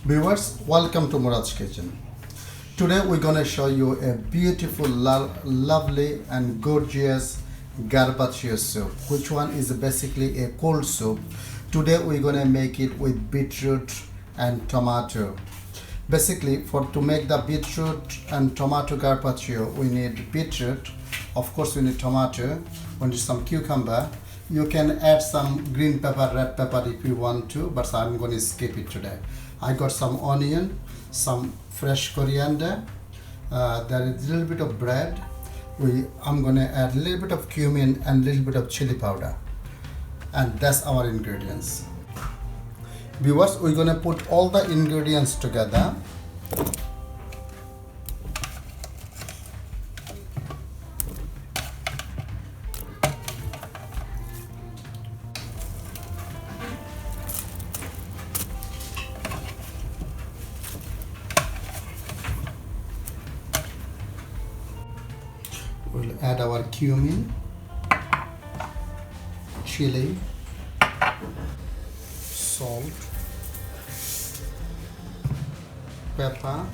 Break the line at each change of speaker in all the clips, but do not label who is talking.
Viewers, welcome to Murad's Kitchen. Today we're gonna show you a beautiful, lovely and gorgeous gazpacho soup. Which one is basically a cold soup. Today we're gonna make it with beetroot and tomato. Basically, to make the beetroot and tomato gazpacho, we need beetroot. Of course, we need tomato. We need some cucumber. You can add some green pepper, red pepper if you want to, but I'm going to skip it today. I got some onion, some fresh coriander. There is a little bit of bread. I'm going to add a little bit of cumin and a little bit of chili powder. And that's our ingredients. Viewers, we're going to put all the ingredients together. We'll add our cumin, chili, salt, pepper,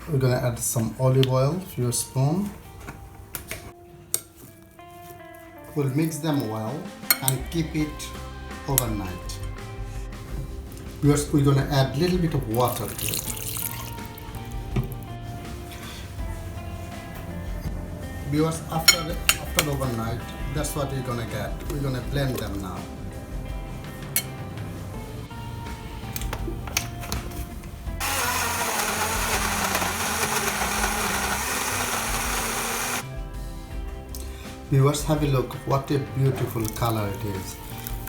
we're gonna add some olive oil, few spoons. We'll mix them well and keep it overnight. We're going to add a little bit of water to it. Viewers, after overnight, that's what we're going to get. We're going to blend them now. Viewers, have a look what a beautiful color it is.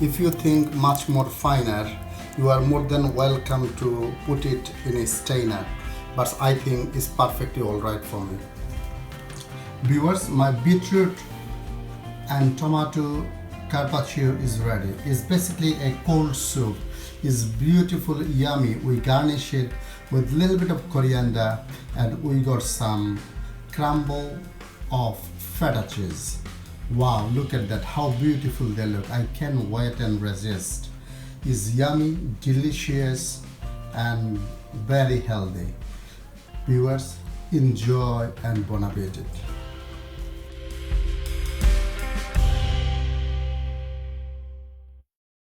If you think much more finer, you are more than welcome to put it in a strainer, but I think it's perfectly alright for me. Viewers, my beetroot and tomato gazpacho is ready. It's basically a cold soup. It's beautiful, yummy. We garnish it with a little bit of coriander and we got some crumble of feta cheese. Wow, look at that, how beautiful they look. I can't wait and resist. It's yummy, delicious and very healthy. Viewers, enjoy and bon appetit.